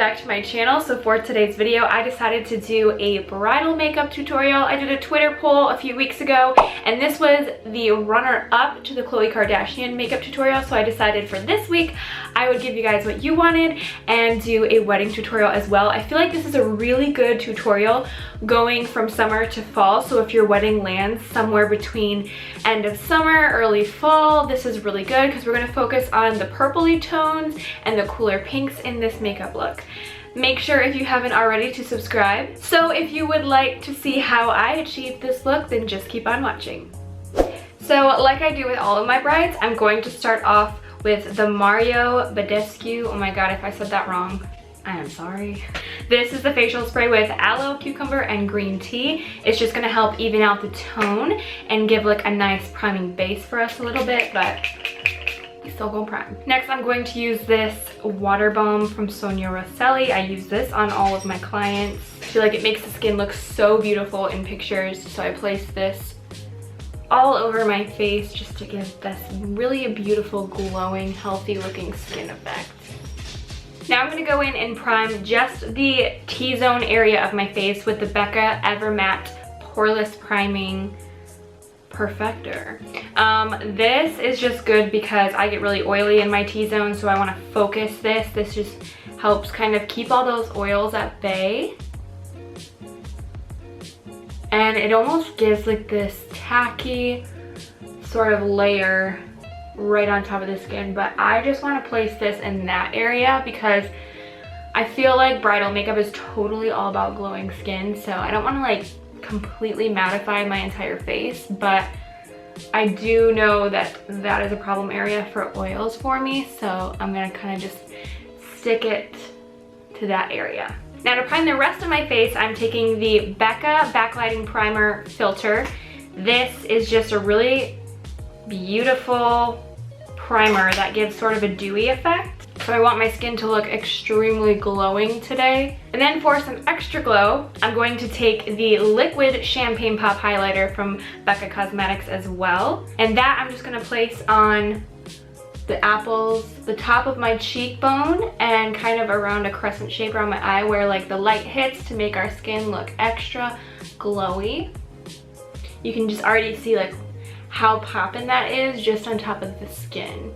back to my channel. So for today's video, I decided to do a bridal makeup tutorial. I did a Twitter poll a few weeks ago, and this was the runner-up to the Khloe Kardashian makeup tutorial. So I decided for this week, I would give you guys what you wanted and do a wedding tutorial as well. I feel like this is a really good tutorial going from summer to fall. So if your wedding lands somewhere between end of summer, early fall, this is really good because we're going to focus on the purpley tones and the cooler pinks in this makeup look. Make sure if you haven't already to subscribe. So if you would like to see how I achieved this look, then just keep on watching. So like I do with all of my brides, I'm going to start off with the Mario Badescu. Oh my god, if I said that wrong, I am sorry. This is the facial spray with aloe, cucumber, and green tea. It's just gonna help even out the tone and give like a nice priming base for us a little bit, but we still go prime. Next, I'm going to use this water balm from Sonia Rosselli. I use this on all of my clients. I feel like it makes the skin look so beautiful in pictures, so I place this all over my face just to give this really a beautiful, glowing, healthy looking skin effect. Now I'm going to go in and prime just the T-zone area of my face with the Becca Ever Matte Poreless Priming Perfector. This is just good because I get really oily in my T-zone, so I want to focus this. This just helps kind of keep all those oils at bay. And it almost gives like this tacky sort of layer right on top of the skin, but I just want to place this in that area because I feel like bridal makeup is totally all about glowing skin, so I don't want to like completely mattify my entire face, but I do know that that is a problem area for oils for me, so I'm gonna kind of just stick it to that area. Now to prime the rest of my face, I'm taking the Becca Backlighting Primer Filter. This is just a really beautiful primer that gives sort of a dewy effect. So I want my skin to look extremely glowing today. And then for some extra glow, I'm going to take the Liquid Champagne Pop Highlighter from Becca Cosmetics as well. And that I'm just gonna place on the apples, the top of my cheekbone, and kind of around a crescent shape around my eye where like the light hits to make our skin look extra glowy. You can just already see like how poppin' that is just on top of the skin.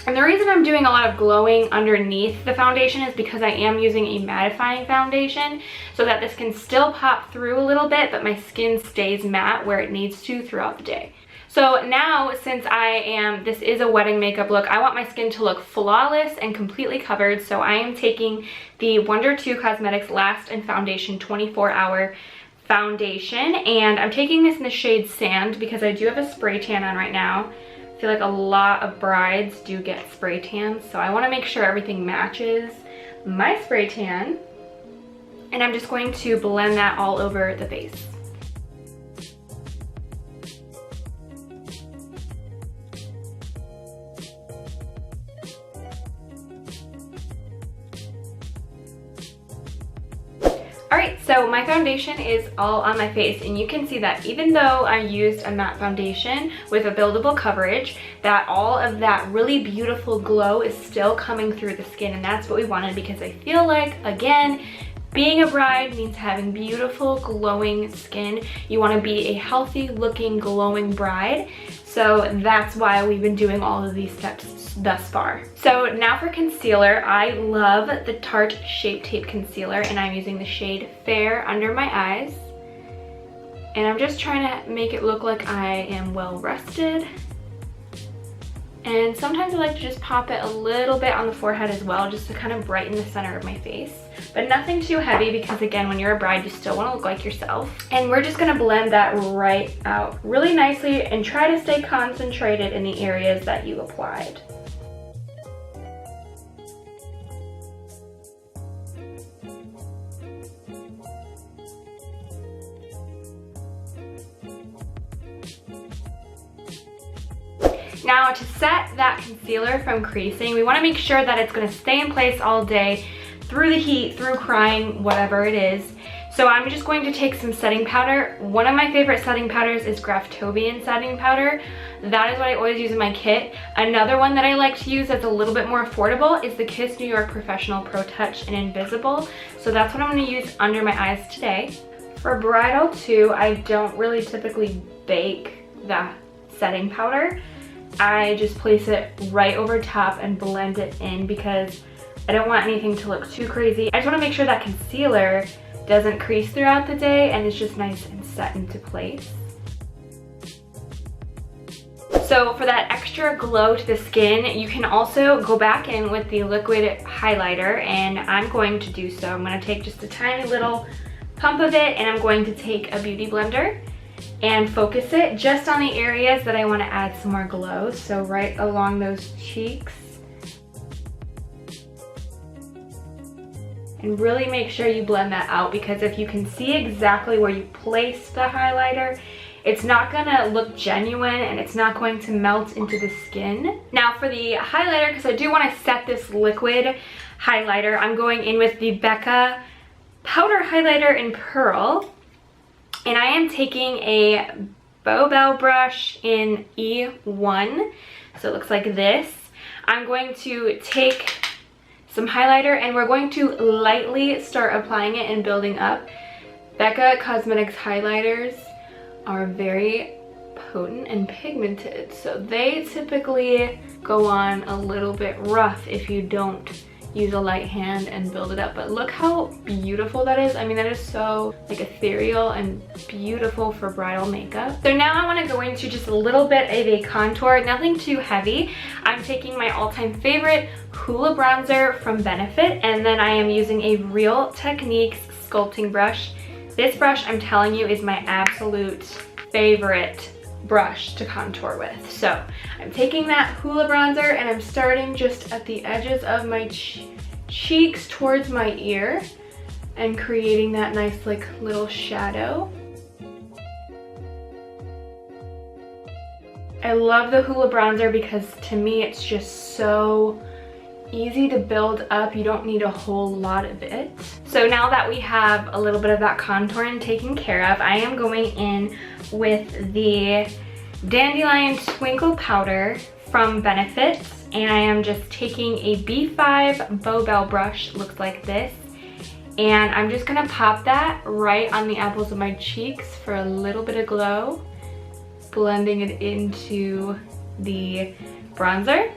And the reason I'm doing a lot of glowing underneath the foundation is because I am using a mattifying foundation so that this can still pop through a little bit, but my skin stays matte where it needs to throughout the day. So now, since this is a wedding makeup look, I want my skin to look flawless and completely covered, so I am taking the Wonder 2 Cosmetics Last and Foundation 24-Hour Foundation, and I'm taking this in the shade Sand because I do have a spray tan on right now. I feel like a lot of brides do get spray tans, so I want to make sure everything matches my spray tan, and I'm just going to blend that all over the face. Alright, so my foundation is all on my face, and you can see that even though I used a matte foundation with a buildable coverage, that all of that really beautiful glow is still coming through the skin, and that's what we wanted because I feel like, again, being a bride means having beautiful glowing skin. You want to be a healthy looking glowing bride, so that's why we've been doing all of these steps thus far. So now for concealer, I love the Tarte Shape Tape Concealer, and I'm using the shade Fair under my eyes. And I'm just trying to make it look like I am well rested. And sometimes I like to just pop it a little bit on the forehead as well, just to kind of brighten the center of my face. But nothing too heavy because, again, when you're a bride, you still want to look like yourself. And we're just going to blend that right out really nicely and try to stay concentrated in the areas that you applied. Now to set that concealer from creasing, we want to make sure that it's going to stay in place all day, through the heat, through crying, whatever it is. So I'm just going to take some setting powder. One of my favorite setting powders is Graftobian setting powder. That is what I always use in my kit. Another one that I like to use that's a little bit more affordable is the Kiss New York Professional Pro Touch in Invisible. So that's what I'm going to use under my eyes today. For bridal too, I don't really typically bake the setting powder. I just place it right over top and blend it in because I don't want anything to look too crazy. I just want to make sure that concealer doesn't crease throughout the day and it's just nice and set into place. So for that extra glow to the skin, you can also go back in with the liquid highlighter, and I'm going to do so. I'm going to take just a tiny little pump of it, and I'm going to take a beauty blender and focus it just on the areas that I want to add some more glow. So right along those cheeks. And really make sure you blend that out, because if you can see exactly where you place the highlighter, it's not gonna look genuine and it's not going to melt into the skin. Now for the highlighter, because I do want to set this liquid highlighter, I'm going in with the Becca Powder Highlighter in Pearl. And I am taking a Bobel brush in E1. So it looks like this. I'm going to take some highlighter and we're going to lightly start applying it and building up. Becca Cosmetics highlighters are very potent and pigmented, so they typically go on a little bit rough if you don't use a light hand and build it up. But look how beautiful that is. I mean, that is so like ethereal and beautiful for bridal makeup. So now I want to go into just a little bit of a contour, nothing too heavy. I'm taking my all-time favorite Hoola bronzer from Benefit, and then I am using a Real Techniques sculpting brush. This brush, I'm telling you, is my absolute favorite brush to contour with. So I'm taking that Hoola bronzer and I'm starting just at the edges of my cheeks towards my ear and creating that nice like little shadow. I love the Hoola bronzer because to me it's just so easy to build up. You don't need a whole lot of it. So now that we have a little bit of that contouring taken care of, I am going in with the Dandelion Twinkle powder from Benefit, and I am just taking a B5 Bobel brush, looks like this, and I'm just gonna pop that right on the apples of my cheeks for a little bit of glow, blending it into the bronzer.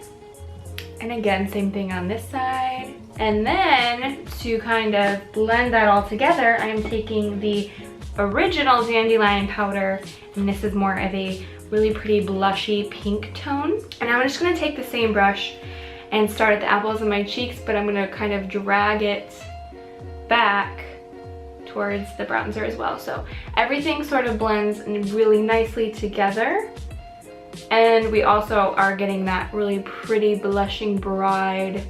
And again, same thing on this side. And then to kind of blend that all together, I am taking the original Dandelion powder, and this is more of a really pretty blushy pink tone. And I'm just gonna take the same brush and start at the apples of my cheeks, but I'm gonna kind of drag it back towards the bronzer as well. So everything sort of blends really nicely together. And we also are getting that really pretty blushing bride,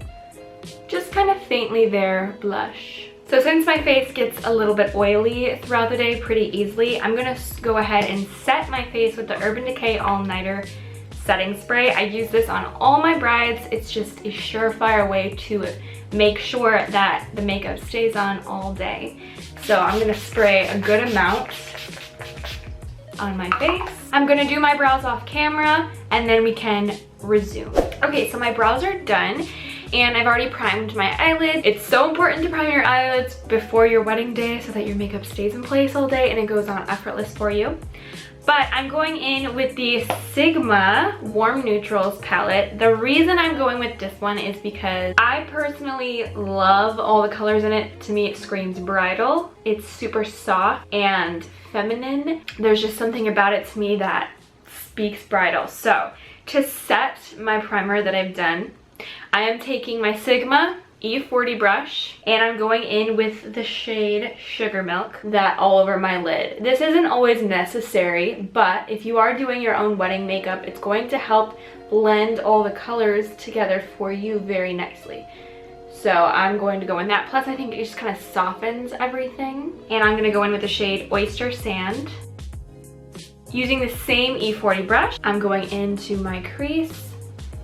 just kind of faintly there blush. So since my face gets a little bit oily throughout the day pretty easily, I'm gonna go ahead and set my face with the Urban Decay All Nighter setting spray. I use this on all my brides. It's just a surefire way to make sure that the makeup stays on all day. So I'm gonna spray a good amount on my face. I'm gonna do my brows off camera and then we can resume. Okay, so my brows are done and I've already primed my eyelids. It's so important to prime your eyelids before your wedding day so that your makeup stays in place all day and it goes on effortless for you. But I'm going in with the Sigma Warm Neutrals palette. The reason I'm going with this one is because I personally love all the colors in it. To me, it screams bridal. It's super soft and feminine. There's just something about it to me that speaks bridal. So to set my primer that I've done, I am taking my Sigma E40 brush and I'm going in with the shade Sugar Milk, that all over my lid. This isn't always necessary, but if you are doing your own wedding makeup, it's going to help blend all the colors together for you very nicely. So I'm going to go in that. Plus I think it just kind of softens everything. And I'm gonna go in with the shade Oyster Sand. Using the same E40 brush, I'm going into my crease.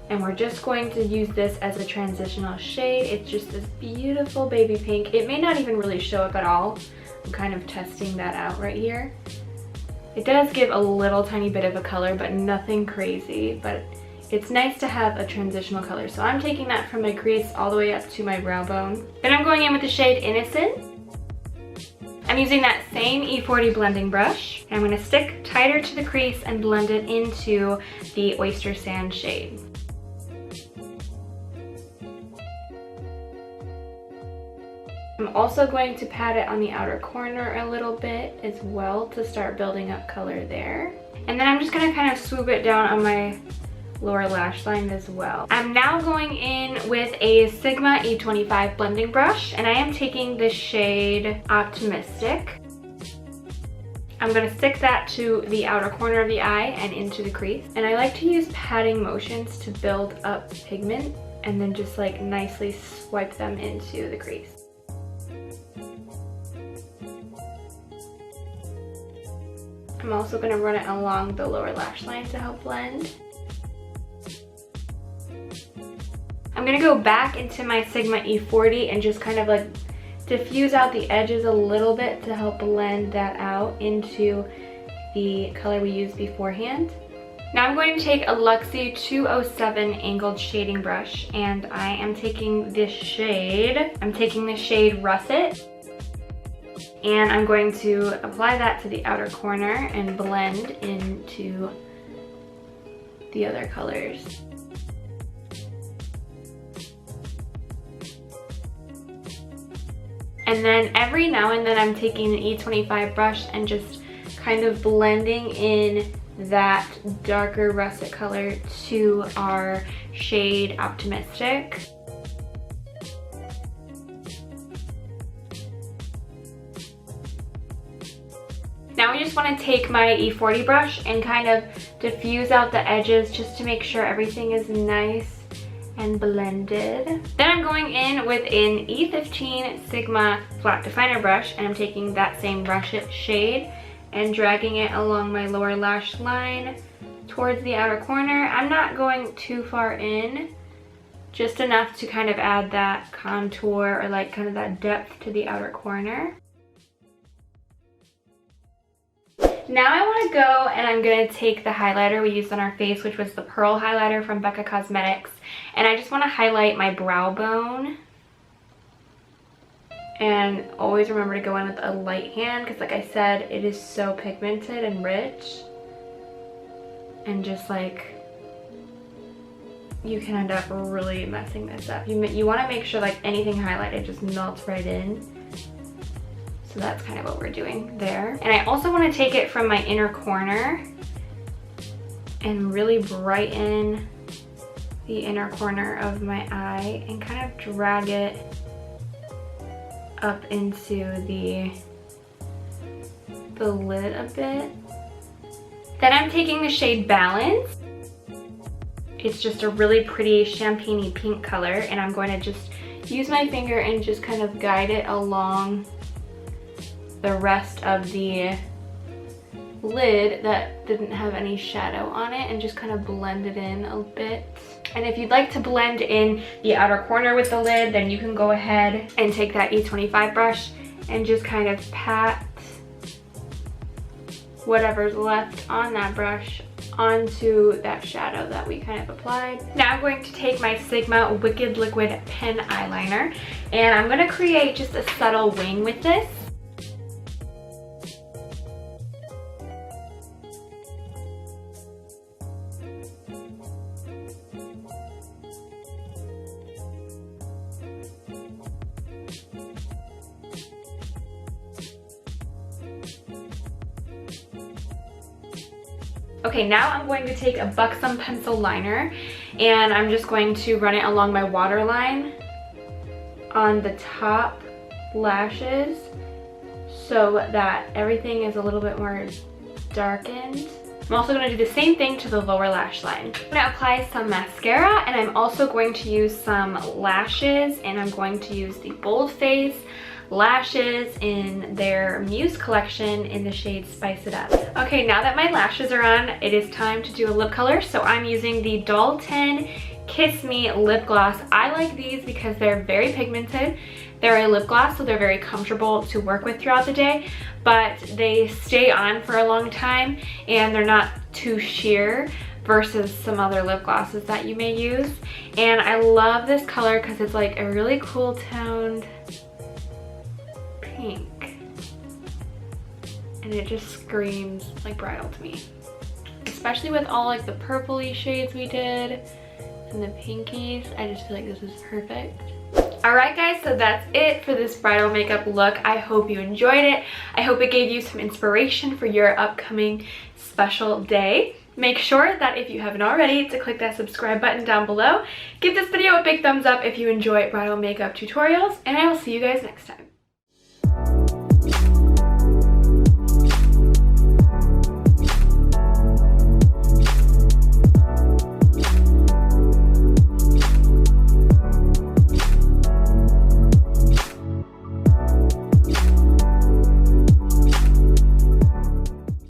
And we're just going to use this as a transitional shade. It's just this beautiful baby pink. It may not even really show up at all, I'm kind of testing that out right here. It does give a little tiny bit of a color, but nothing crazy, but it's nice to have a transitional color. So I'm taking that from my crease all the way up to my brow bone. Then I'm going in with the shade Innocent. I'm using that same E40 blending brush. And I'm gonna stick tighter to the crease and blend it into the Oyster Sand shade. I'm also going to pat it on the outer corner a little bit as well to start building up color there. And then I'm just gonna kind of swoop it down on my lower lash line as well. I'm now going in with a Sigma E25 blending brush, and I am taking the shade Optimistic. I'm gonna stick that to the outer corner of the eye and into the crease. And I like to use patting motions to build up pigment and then just like nicely swipe them into the crease. I'm also going to run it along the lower lash line to help blend. I'm going to go back into my Sigma E40 and just kind of like diffuse out the edges a little bit to help blend that out into the color we used beforehand. Now I'm going to take a Luxie 207 angled shading brush, and I am taking this shade. I'm taking the shade Russet. And I'm going to apply that to the outer corner and blend into the other colors. And then every now and then I'm taking an E25 brush and just kind of blending in that darker russet color to our shade Optimistic. Now I just want to take my E40 brush and kind of diffuse out the edges just to make sure everything is nice and blended. Then I'm going in with an E15 Sigma flat definer brush, and I'm taking that same brush shade and dragging it along my lower lash line towards the outer corner. I'm not going too far in, just enough to kind of add that contour or like kind of that depth to the outer corner. Now I want to go and I'm going to take the highlighter we used on our face, which was the Pearl highlighter from Becca Cosmetics, and I just want to highlight my brow bone. And always remember to go in with a light hand because, like I said, it is so pigmented and rich, and just like you can end up really messing this up. You want to make sure like anything highlighted just melts right in. So that's kind of what we're doing there. And I also want to take it from my inner corner and really brighten the inner corner of my eye and kind of drag it up into the lid a bit. Then I'm taking the shade Balance. It's just a really pretty champagne-y pink color, and I'm going to just use my finger and just kind of guide it along the rest of the lid that didn't have any shadow on it, and just kind of blend it in a bit. And if you'd like to blend in the outer corner with the lid, then you can go ahead and take that E25 brush and just kind of pat whatever's left on that brush onto that shadow that we kind of applied. Now I'm going to take my Sigma Wicked Liquid Pen Eyeliner, and I'm going to create just a subtle wing with this. Okay, now I'm going to take a Buxom pencil liner, and I'm just going to run it along my waterline on the top lashes so that everything is a little bit more darkened. I'm also going to do the same thing to the lower lash line. I'm going to apply some mascara, and I'm also going to use some lashes, and I'm going to use the Bold Face lashes in their Muse collection in the shade Spice It Up. Okay, now that my lashes are on, it is time to do a lip color. So I'm using the Dalton Kiss Me lip gloss. I like these because they're very pigmented. They're a lip gloss, so they're very comfortable to work with throughout the day, but they stay on for a long time and they're not too sheer versus some other lip glosses that you may use. And I love this color because it's like a really cool toned pink. And it just screams like bridal to me. Especially with all like the purpley shades we did and the pinkies. I just feel like this is perfect. Alright guys, so that's it for this bridal makeup look. I hope you enjoyed it. I hope it gave you some inspiration for your upcoming special day. Make sure that if you haven't already to click that subscribe button down below. Give this video a big thumbs up if you enjoy bridal makeup tutorials, and I will see you guys next time.